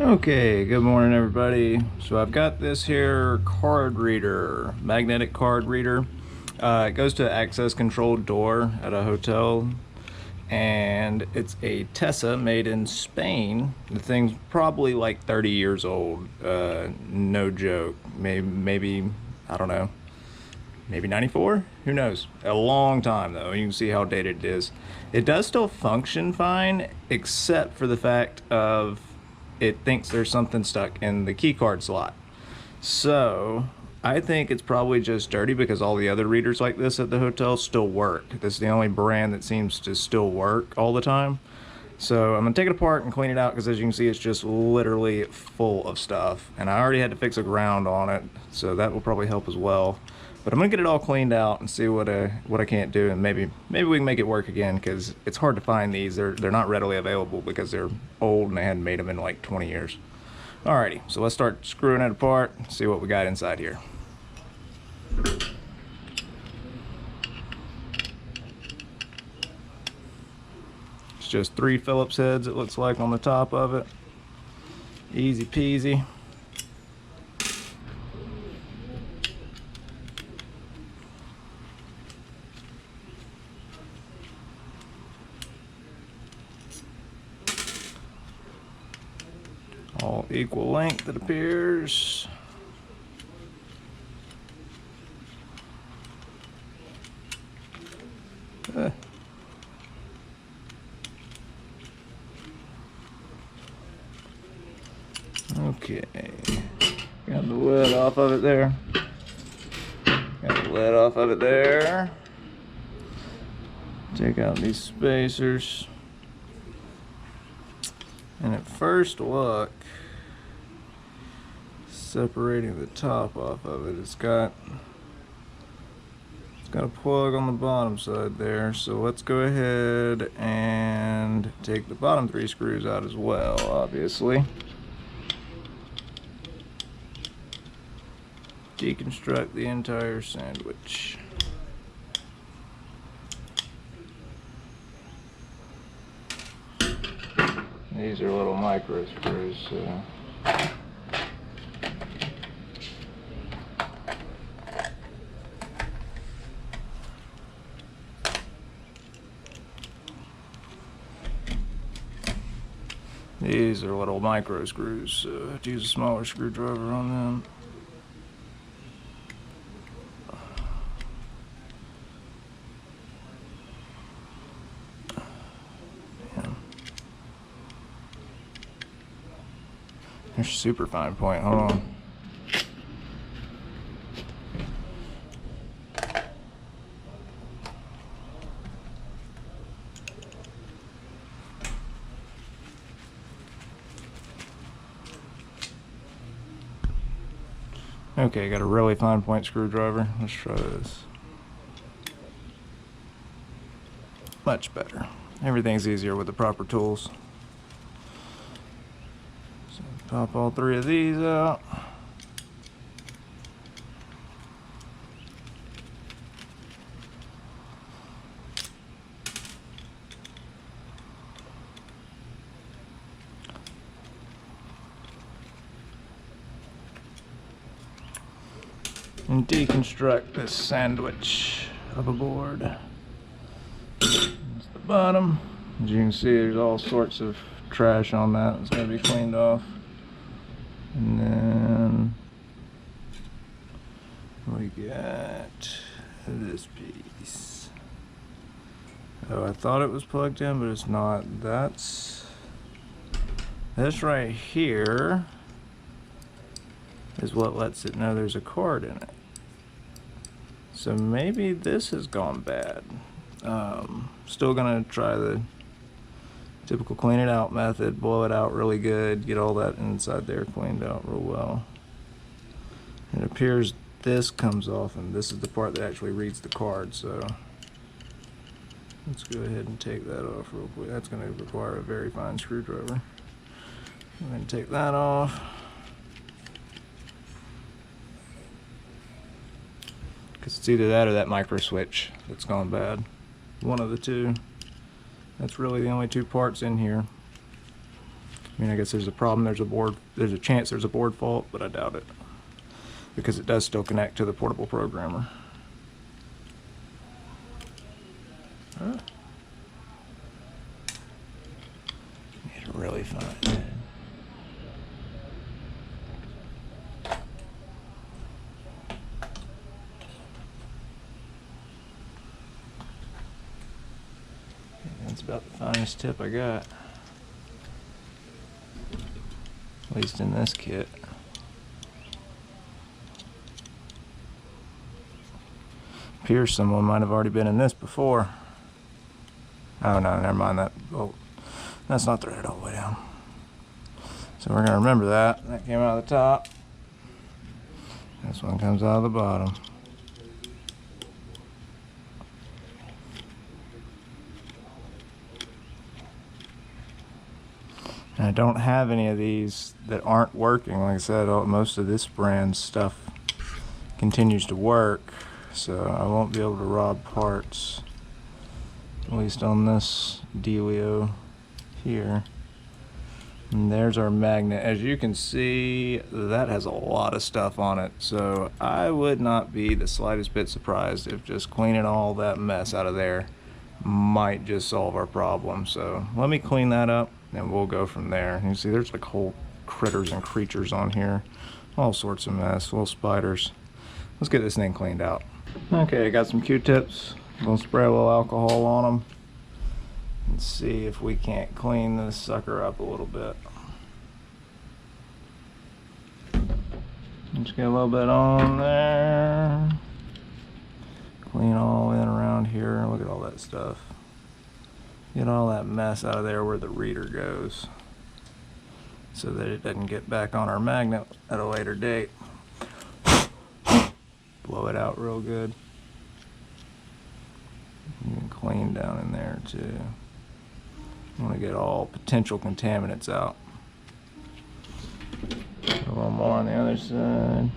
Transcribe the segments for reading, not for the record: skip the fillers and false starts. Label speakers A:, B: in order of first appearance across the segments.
A: Okay, good morning everybody. So I've got this here card reader, magnetic card reader. It goes to access controlled door at a hotel, and it's a Tesa made in Spain. The thing's probably like 30 years old, no joke. Maybe, I don't know, maybe 94? Who knows? A long time though. You can see how dated it is. It does still function fine, except for the fact of it thinks there's something stuck in the key card slot. So I think it's probably just dirty because all the other readers like this at the hotel still work. This is the only brand that seems to still work all the time. So I'm gonna take it apart and clean it out because, as you can see, it's just literally full of stuff. And I already had to fix a ground on it, so that will probably help as well. But I'm gonna get it all cleaned out and see what I can't do, and maybe we can make it work again, because it's hard to find these. They're not readily available because they're old and they hadn't made them in like 20 years. Alrighty, so let's start screwing it apart and see what we got inside here. It's just 3 Phillips heads, it looks like, on the top of it. Easy peasy. All equal length, it appears. Okay, got the lid off of it there. Got the lid off of it there. Take out these spacers. And at first look, separating the top off of it, it's got a plug on the bottom side there. So let's go ahead and take the bottom 3 screws out as well, obviously. Deconstruct the entire sandwich. These are little micro screws, so these are little micro screws, so I have to use a smaller screwdriver on them. There's super fine point, hold on. Okay, got a really fine point screwdriver. Let's try this. Much better. Everything's easier with the proper tools. So pop all 3 of these out. And deconstruct this sandwich of a board. That's the bottom. As you can see, there's all sorts of trash on that. It's going to be cleaned off. And then we got this piece. Oh, I thought it was plugged in, but it's not. That's this right here is what lets it know there's a cord in it. So maybe this has gone bad. Still gonna try the typical clean it out method, blow it out really good, get all that inside there cleaned out real well. It appears this comes off, and this is the part that actually reads the card, so let's go ahead and take that off real quick. That's gonna require a very fine screwdriver. Go ahead and take that off. Because it's either that or that micro switch that's gone bad. One of the two. That's really the only 2 parts in here. I mean, I guess there's a problem, there's a chance there's a board fault, but I doubt it, because it does still connect to the portable programmer. Need to really find it. That's about the finest tip I got, at least in this kit. Appears someone might have already been in this before. Oh no, never mind that. Oh, that's not threaded all the way down. So we're gonna remember that. That came out of the top. This one comes out of the bottom. And I don't have any of these that aren't working. Like I said, most of this brand stuff continues to work, so I won't be able to rob parts, at least on this dealio here. And there's our magnet. As you can see, that has a lot of stuff on it, so I would not be the slightest bit surprised if just cleaning all that mess out of there might just solve our problem. So let me clean that up and we'll go from there. You see there's like whole critters and creatures on here, all sorts of mess, little spiders. Let's get this thing cleaned out. Okay, I got some Q-tips. I'm gonna spray a little alcohol on them and see if we can't clean this sucker up a little bit. Just get a little bit on there. Clean all in around here. Look at all that stuff. Get all that mess out of there where the reader goes, so that it doesn't get back on our magnet at a later date. Blow it out real good. You can clean down in there too. I want to get all potential contaminants out. A little more on the other side.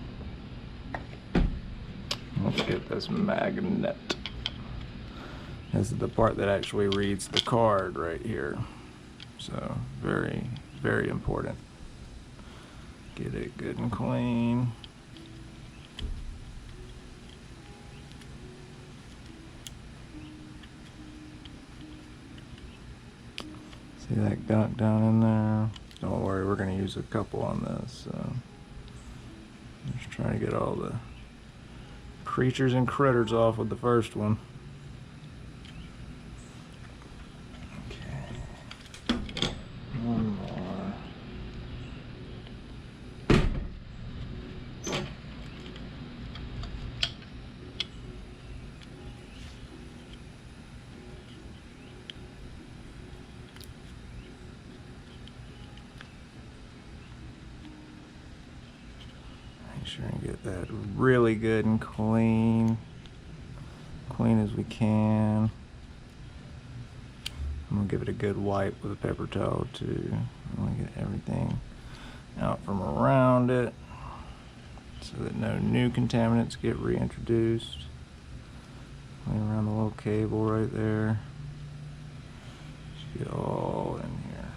A: Let's get this magnet. This is the part that actually reads the card right here. So very, very important. Get it good and clean. See that gunk down in there? Don't worry, we're going to use a couple on this. So just trying to get all the creatures and critters off with the first one. Okay. One more. Make sure and get that really good and clean as we can. I'm gonna give it a good wipe with a paper towel too. I'm gonna get everything out from around it so that no new contaminants get reintroduced. Clean around the little cable right there. Just get all in here.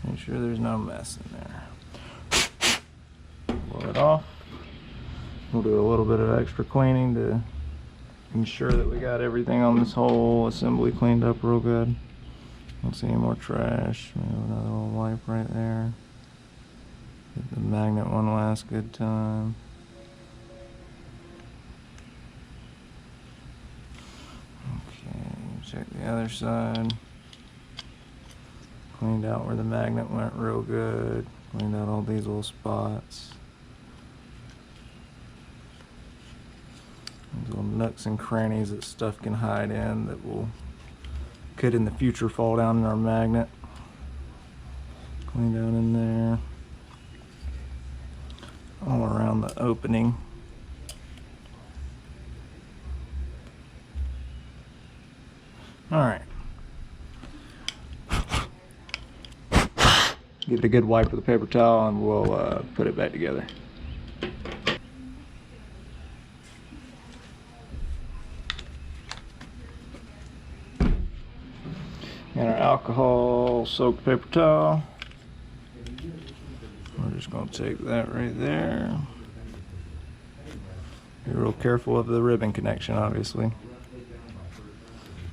A: Make sure there's no mess in there. Blow it off. We'll do a little bit of extra cleaning to ensure that we got everything on this whole assembly cleaned up real good. Don't see any more trash. Maybe another little wipe right there. Get the magnet one last good time. Okay, check the other side. Cleaned out where the magnet went real good. Cleaned out all these little spots. These little nooks and crannies that stuff can hide in that could in the future fall down in our magnet. Clean down in there. All around the opening. Alright. Give it a good wipe with a paper towel and we'll put it back together. Got our alcohol little soaked paper towel. We're just going to take that right there. Be real careful of the ribbon connection, obviously.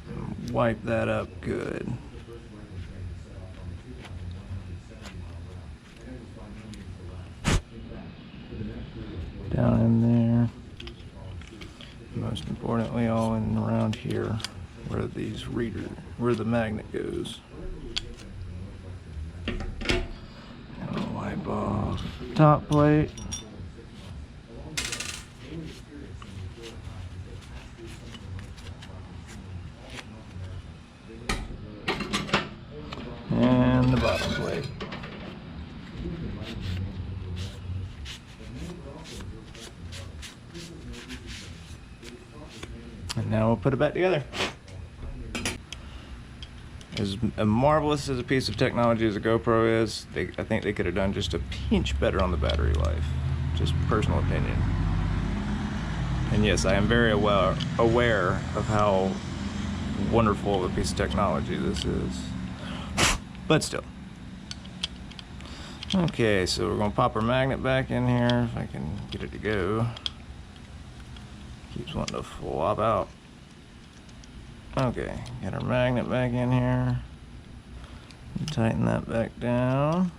A: And wipe that up good. Down in there. Most importantly, all in and around here, where where the magnet goes. And I'll wipe off top plate. And the bottom plate. And now we'll put it back together. As marvelous as a piece of technology as a GoPro is, I think they could have done just a pinch better on the battery life. Just personal opinion. And yes, I am very aware of how wonderful of a piece of technology this is. But still. Okay, so we're going to pop our magnet back in here, if I can get it to go. Keeps wanting to flop out. Okay, get our magnet back in here. Tighten that back down.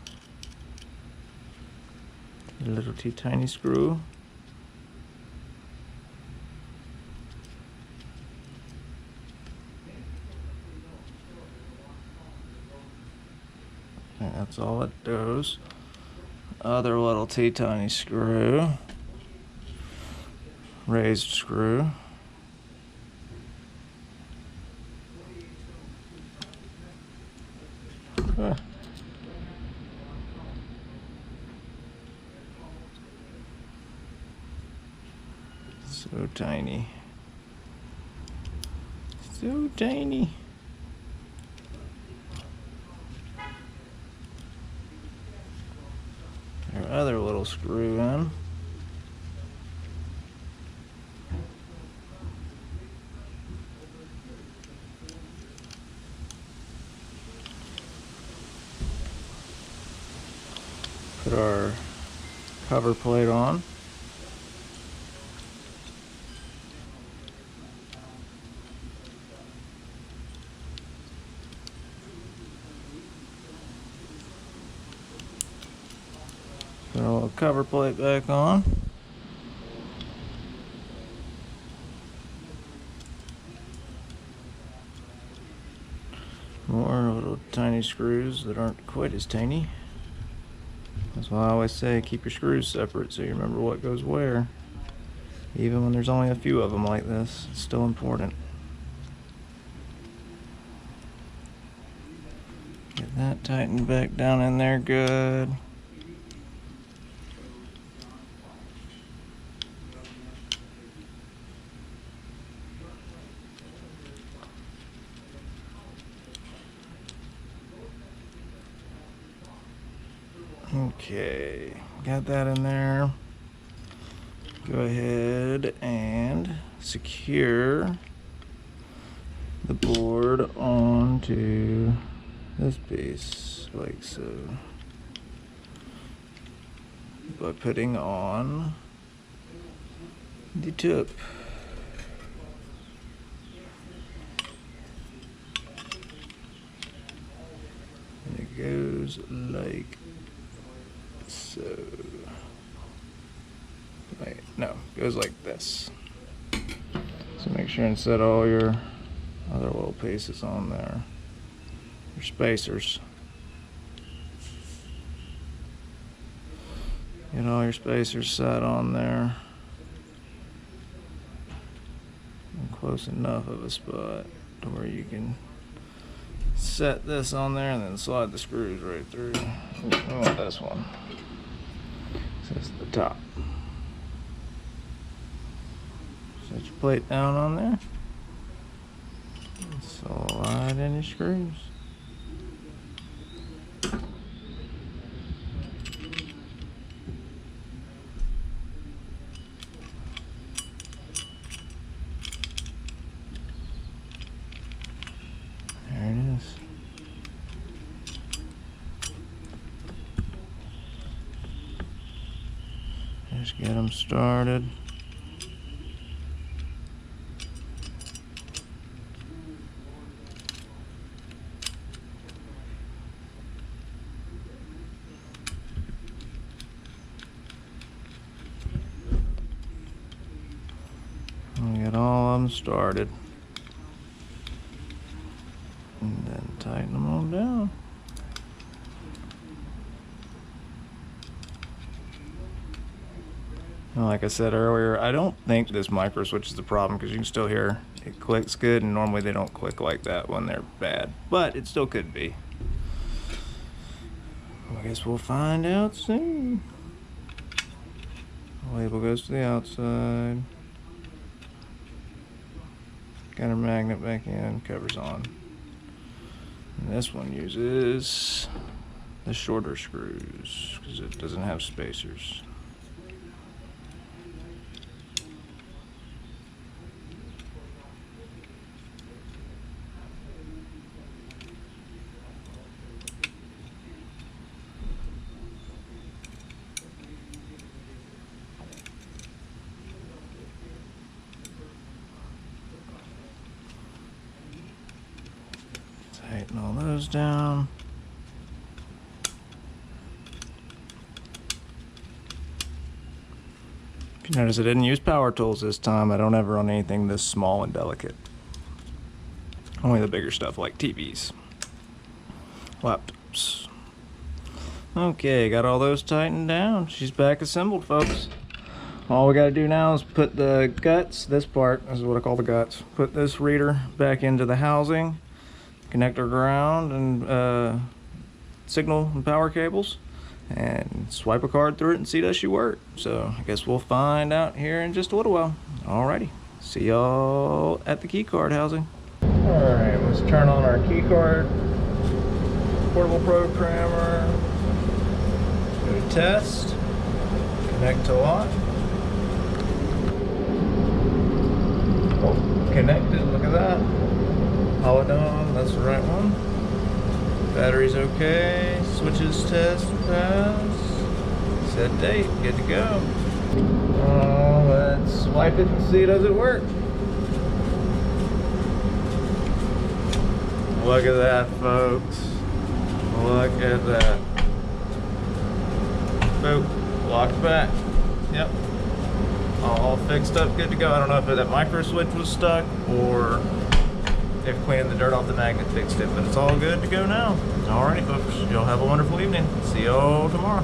A: A little tiny screw. Okay, that's all it does. Other little tiny screw. Raised screw. So tiny. So tiny. Our other little screw in. Put our cover plate on. Put our little cover plate back on. More little tiny screws that aren't quite as tiny. That's why I always say keep your screws separate so you remember what goes where. Even when there's only a few of them like this, it's still important. Get that tightened back down in there good. Okay, got that in there. Go ahead and secure the board onto this piece, like so, by putting on the tip. And it goes like so. Wait, no, it goes like this. So make sure and set all your other little pieces on there. Your spacers. Get all your spacers set on there. And close enough of a spot to where you can set this on there and then slide the screws right through. I want this one. So it's the top. Set your plate down on there. And slide in your screws. There it is. Just get them started. We'll get all of them started. And then tighten them all down. Like I said earlier, I don't think this micro switch is the problem because you can still hear it clicks good, and normally they don't click like that when they're bad, but it still could be. I guess we'll find out soon. The label goes to the outside. Got our magnet back in, covers on. And this one uses the shorter screws because it doesn't have spacers. Tighten all those down. If you notice, I didn't use power tools this time. I don't ever run anything this small and delicate. Only the bigger stuff like TVs, laptops. Okay, got all those tightened down. She's back assembled, folks. All we gotta do now is put the guts, this part, this is what I call the guts, put this reader back into the housing, connect our ground and signal and power cables, and swipe a card through it and see does she work. So I guess we'll find out here in just a little while. Alrighty, see y'all at the key card housing. Alright, let's turn on our key card, portable programmer, go to test, connect to lock. Oh, connected, look at that. Holodome, that's the right one. Battery's okay. Switches test pass. Set date, good to go. Let's swipe it and see does it work. Look at that, folks. Look at that. Boop, locked back. Yep. All fixed up, good to go. I don't know if that micro switch was stuck or if cleaning the dirt off the magnet fixed it, but it's all good to go now. Alrighty, folks, y'all have a wonderful evening. See y'all tomorrow.